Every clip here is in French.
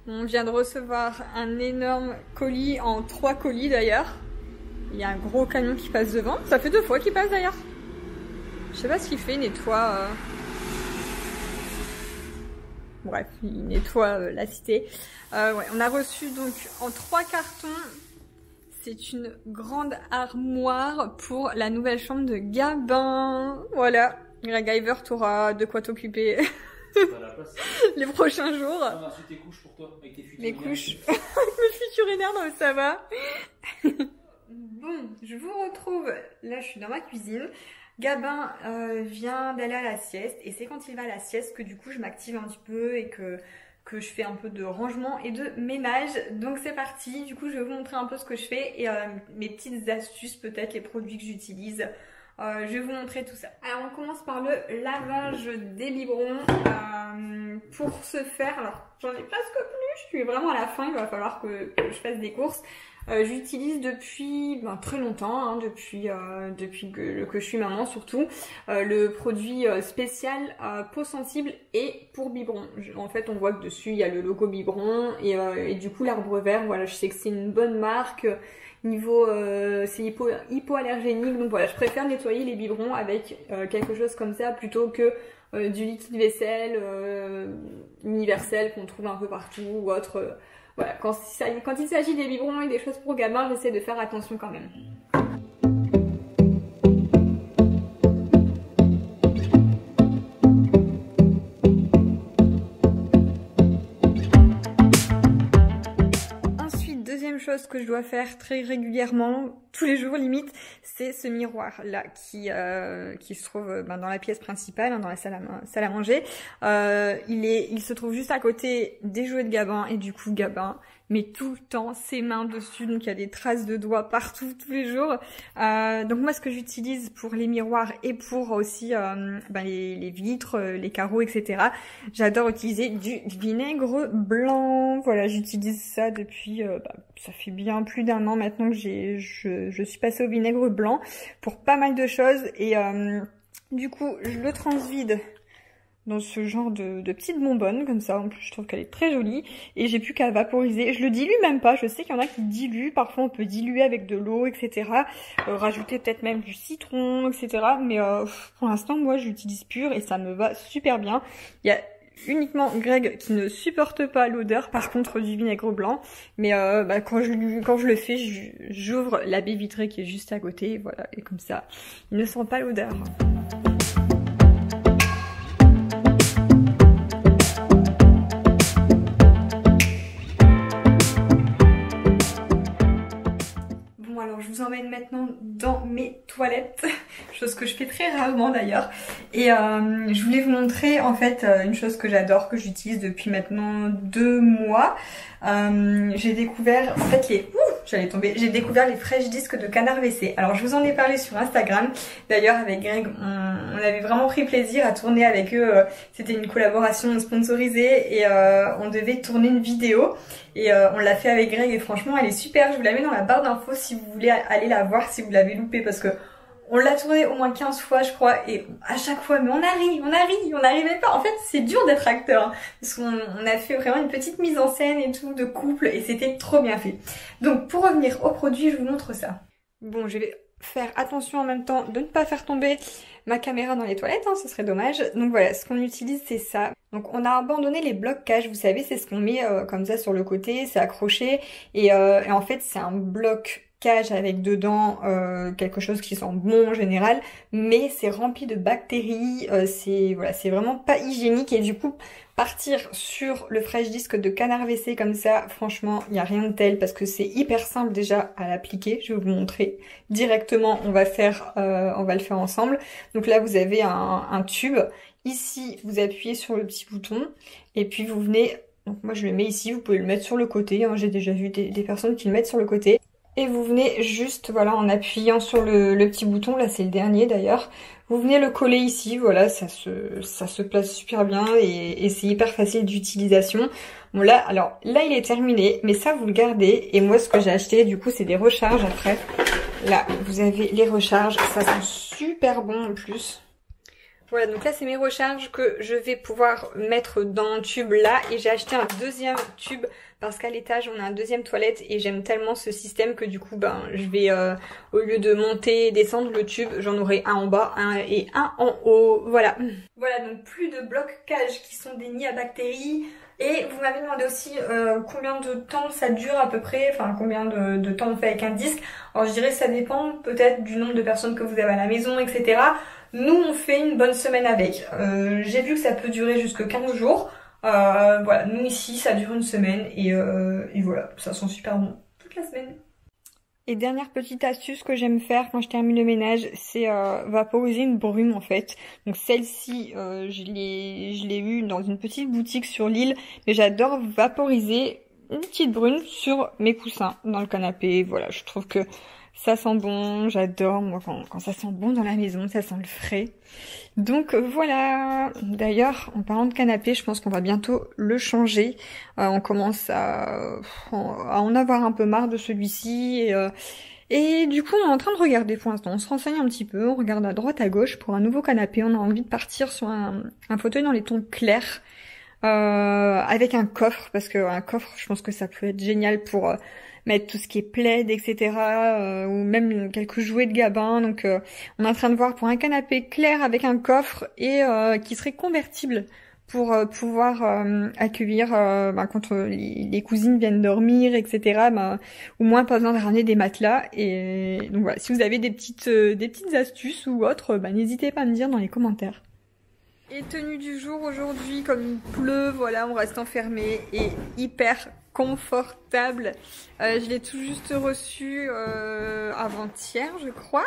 On vient de recevoir un énorme colis, en 3 colis d'ailleurs. Il y a un gros camion qui passe devant. Ça fait 2 fois qu'il passe d'ailleurs. Je sais pas ce qu'il fait, il nettoie... Bref, il nettoie la cité. Ouais, on a reçu donc en 3 cartons. C'est une grande armoire pour la nouvelle chambre de Gabin. Voilà, MacGyver, t'auras de quoi t'occuper les prochains jours. On a reçu tes couches pour toi, avec tes futurs mes couches avec mes futurinaires, donc ça va. Bon, je vous retrouve. Là, je suis dans ma cuisine. Gabin vient d'aller à la sieste et c'est quand il va à la sieste que du coup je m'active un petit peu et que je fais un peu de rangement et de ménage. Donc c'est parti, du coup je vais vous montrer un peu ce que je fais et mes petites astuces, peut-être les produits que j'utilise. Je vais vous montrer tout ça. Alors on commence par le lavage des biberons. Pour ce faire, alors j'en ai presque plus, je suis vraiment à la fin, il va falloir que je fasse des courses. J'utilise depuis très longtemps, hein, depuis que je suis maman surtout, le produit spécial peau sensible et pour biberon. En fait on voit que dessus il y a le logo biberon et du coup l'arbre vert, voilà, je sais que c'est une bonne marque. Niveau c'est hypoallergénique, donc voilà, je préfère nettoyer les biberons avec quelque chose comme ça plutôt que du liquide vaisselle universel qu'on trouve un peu partout ou autre. Voilà, quand il s'agit des biberons et des choses pour gamins, j'essaie de faire attention quand même. Deuxième chose que je dois faire très régulièrement, tous les jours limite, c'est ce miroir là qui se trouve dans la pièce principale, hein, dans la salle à manger. Il se trouve juste à côté des jouets de Gabin et du coup Gabin met tout le temps ses mains dessus, donc il y a des traces de doigts partout tous les jours. Donc moi ce que j'utilise pour les miroirs et pour aussi les vitres, les carreaux, etc. J'adore utiliser du vinaigre blanc. Voilà, j'utilise ça depuis ça fait bien plus d'1 an maintenant que je suis passée au vinaigre blanc pour pas mal de choses et du coup je le transvide dans ce genre de petite bonbonne comme ça. En plus je trouve qu'elle est très jolie et j'ai plus qu'à vaporiser. Je le dilue même pas, je sais qu'il y en a qui diluent, parfois on peut diluer avec de l'eau, etc. Rajouter peut-être même du citron, etc. Mais pour l'instant moi j'utilise pur et ça me va super bien. Il y a uniquement Greg qui ne supporte pas l'odeur par contre du vinaigre blanc, mais quand je le fais, j'ouvre la baie vitrée qui est juste à côté, voilà, et comme ça il ne sent pas l'odeur. Alors je vous emmène maintenant dans mes toilettes, chose que je fais très rarement d'ailleurs. Et je voulais vous montrer en fait une chose que j'adore, que j'utilise depuis maintenant 2 mois. J'ai découvert en fait j'ai découvert les Fresh Discs de Canard WC. Alors je vous en ai parlé sur Instagram. D'ailleurs avec Greg, on avait vraiment pris plaisir à tourner avec eux. C'était une collaboration sponsorisée et on devait tourner une vidéo. Et on l'a fait avec Greg et franchement elle est super. Je vous la mets dans la barre d'infos si vous voulez aller la voir, si vous l'avez loupé, parce que on l'a tourné au moins 15 fois je crois et à chaque fois mais on n'arrivait pas. En fait c'est dur d'être acteur hein, parce qu'on a fait vraiment une petite mise en scène et tout de couple et c'était trop bien fait. Donc pour revenir au produit, je vous montre ça. Bon, je vais faire attention en même temps de ne pas faire tomber ma caméra dans les toilettes, hein, ce serait dommage. Donc voilà, ce qu'on utilise c'est ça. Donc on a abandonné les blocs cages, vous savez, c'est ce qu'on met comme ça sur le côté, c'est accroché et en fait c'est un bloc cage avec dedans quelque chose qui sent bon en général, mais c'est rempli de bactéries, c'est vraiment pas hygiénique et du coup partir sur le Fresh Disc de Canard WC comme ça, franchement il n'y a rien de tel parce que c'est hyper simple déjà à l'appliquer. Je vais vous montrer directement, on va le faire ensemble. Donc là vous avez un tube, ici vous appuyez sur le petit bouton et puis vous venez, donc moi je le mets ici, vous pouvez le mettre sur le côté, hein, j'ai déjà vu des personnes qui le mettent sur le côté. Et vous venez juste, voilà, en appuyant sur le petit bouton, là c'est le dernier d'ailleurs, vous venez le coller ici, voilà, ça se place super bien et c'est hyper facile d'utilisation. Bon là, alors là il est terminé, mais ça vous le gardez. Et moi ce que j'ai acheté du coup c'est des recharges après. Là vous avez les recharges, ça sent super bon en plus. Voilà, donc là c'est mes recharges que je vais pouvoir mettre dans le tube là, et j'ai acheté un deuxième tube parce qu'à l'étage on a un deuxième toilette et j'aime tellement ce système que du coup ben je vais au lieu de monter et descendre le tube, j'en aurai un en bas et un en haut. Voilà. Voilà, donc plus de blocages qui sont des nids à bactéries. Et vous m'avez demandé aussi combien de temps ça dure à peu près, enfin combien de temps on fait avec un disque. Alors je dirais que ça dépend peut-être du nombre de personnes que vous avez à la maison, etc. Nous on fait une bonne semaine avec. J'ai vu que ça peut durer jusque 15 jours. Voilà, nous ici ça dure une semaine et voilà, ça sent super bon toute la semaine. Et dernière petite astuce que j'aime faire quand je termine le ménage, c'est vaporiser une brume en fait. Donc celle-ci, je l'ai eue dans une petite boutique sur l'île, mais j'adore vaporiser une petite brume sur mes coussins dans le canapé. Voilà, je trouve que ça sent bon, j'adore moi quand ça sent bon dans la maison, ça sent le frais. Donc voilà, d'ailleurs en parlant de canapé, je pense qu'on va bientôt le changer. On commence à en avoir un peu marre de celui-ci et du coup on est en train de regarder pour l'instant, on se renseigne un petit peu, on regarde à droite à gauche pour un nouveau canapé. On a envie de partir sur un fauteuil dans les tons clairs avec un coffre, parce que un coffre je pense que ça peut être génial pour mettre tout ce qui est plaid, etc. Ou même quelques jouets de Gabin. Donc on est en train de voir pour un canapé clair avec un coffre et qui serait convertible pour pouvoir accueillir quand les cousines viennent dormir, etc. Au moins pas besoin de ramener des matelas. Et donc voilà, si vous avez des petites astuces ou autres, n'hésitez pas à me dire dans les commentaires. Et tenue du jour aujourd'hui, comme il pleut, voilà, on reste enfermé et hyper confortable. Je l'ai tout juste reçu avant-hier, je crois.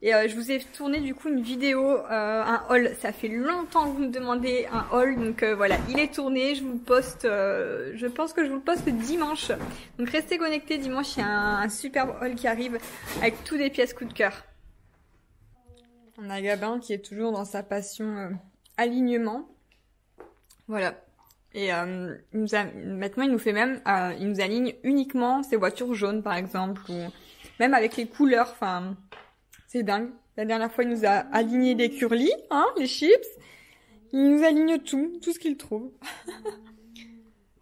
Et je vous ai tourné du coup une vidéo, un haul. Ça fait longtemps que vous me demandez un haul, donc voilà, il est tourné. Je vous le poste, je pense que je vous le poste dimanche. Donc restez connectés, dimanche il y a un superbe haul qui arrive avec tous des pièces coup de cœur. On a Gabin qui est toujours dans sa passion alignement. Voilà. Et maintenant il nous fait même, il nous aligne uniquement ses voitures jaunes par exemple, ou même avec les couleurs, enfin c'est dingue. La dernière fois il nous a aligné des curly, hein, les chips. Il nous aligne tout ce qu'il trouve.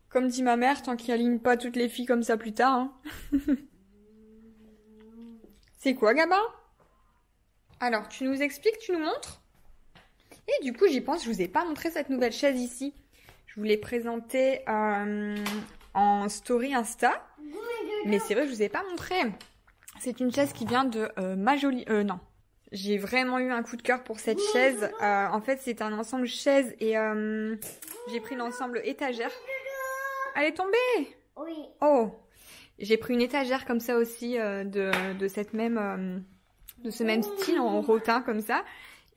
Comme dit ma mère, tant qu'il aligne pas toutes les filles comme ça plus tard. Hein. C'est quoi Gabin? Alors tu nous expliques, tu nous montres? Et du coup j'y pense, je vous ai pas montré cette nouvelle chaise ici. Je vous l'ai présentée en story Insta. Mais c'est vrai que je vous ai pas montré. C'est une chaise qui vient de Majoli... non. J'ai vraiment eu un coup de cœur pour cette chaise. En fait c'est un ensemble chaise et j'ai pris l'ensemble étagère. Elle est tombée? Oui. Oh. J'ai pris une étagère comme ça aussi de cette même... de ce même style en rotin comme ça.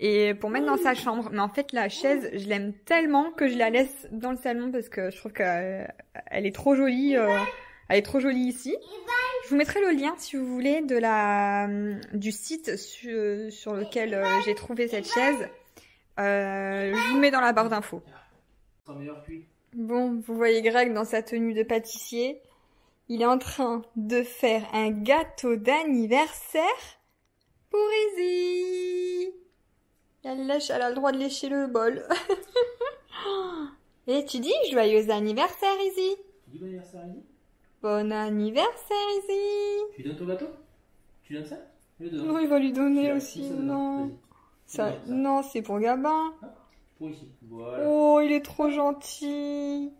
Et pour mettre dans sa chambre. Mais en fait la chaise je l'aime tellement que je la laisse dans le salon parce que je trouve qu'elle est trop jolie. Elle est trop jolie ici. Je vous mettrai le lien si vous voulez du site sur lequel j'ai trouvé cette chaise. Je vous mets dans la barre d'infos. Bon, vous voyez Greg dans sa tenue de pâtissier. Il est en train de faire un gâteau d'anniversaire pour Izzy. Elle a le droit de lécher le bol. Et tu dis joyeux anniversaire, Izzy. Tu dis bon anniversaire, Izzy? Bon anniversaire, Izzy. Tu donnes ton gâteau? Tu donnes ça? Non, il va lui donner aussi. Non. Ça, non, c'est pour Gabin. Ah, pour ici. Voilà. Oh, il est trop gentil.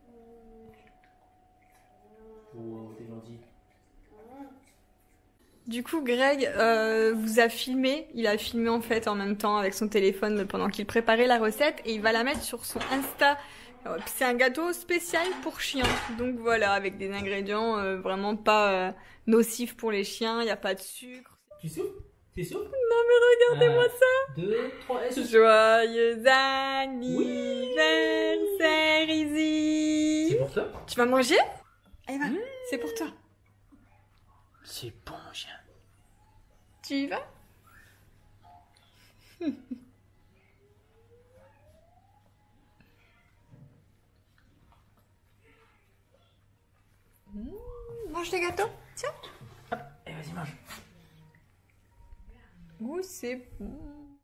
Oh, t'es gentil. Du coup, Greg vous a filmé. Il a filmé en fait en même temps avec son téléphone pendant qu'il préparait la recette et il va la mettre sur son Insta. C'est un gâteau spécial pour chiens. Donc voilà, avec des ingrédients vraiment pas nocifs pour les chiens. Il n'y a pas de sucre. Tu souffles? Tu souffles? Non mais regardez-moi ça. 2, 3, et souffle. Joyeux anniversaire, Izzy. C'est pour toi? Tu vas manger? Allez, va. C'est pour toi. C'est bon, chien. Tu y vas? Mange les gâteaux. Tiens. Hop, et vas-y, mange. Oh, c'est bon.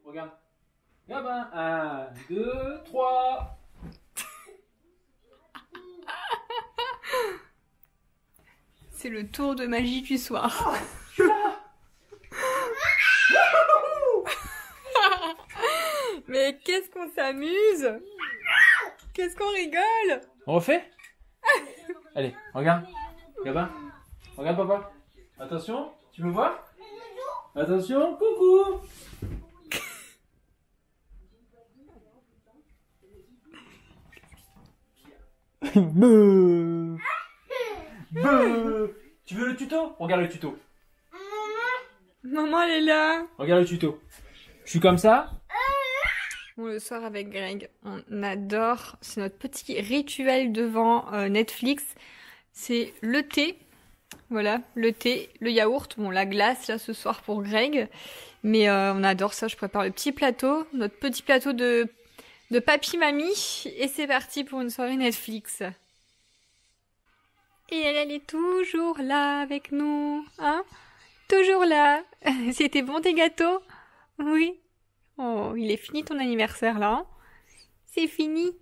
regarde. Gabin, 1, 2, 3. C'est le tour de magie du soir. Mais qu'est-ce qu'on s'amuse! Qu'est-ce qu'on rigole! On refait? Allez, regarde. Gabin, regarde papa. Attention, tu me vois? Attention, coucou! Beuh. Beuh. Tu veux le tuto? Regarde le tuto. Maman, elle est là! Regarde le tuto. Je suis comme ça. Bon, le soir avec Greg, on adore. C'est notre petit rituel devant Netflix. C'est le thé. Voilà, le thé, le yaourt. Bon, la glace, là, ce soir pour Greg. Mais on adore ça. Je prépare le petit plateau. Notre petit plateau de papy-mamie. Et c'est parti pour une soirée Netflix. Et elle est toujours là avec nous. Hein? Toujours là. C'était bon tes gâteaux? Oui. Oh, il est fini ton anniversaire là. Hein? C'est fini.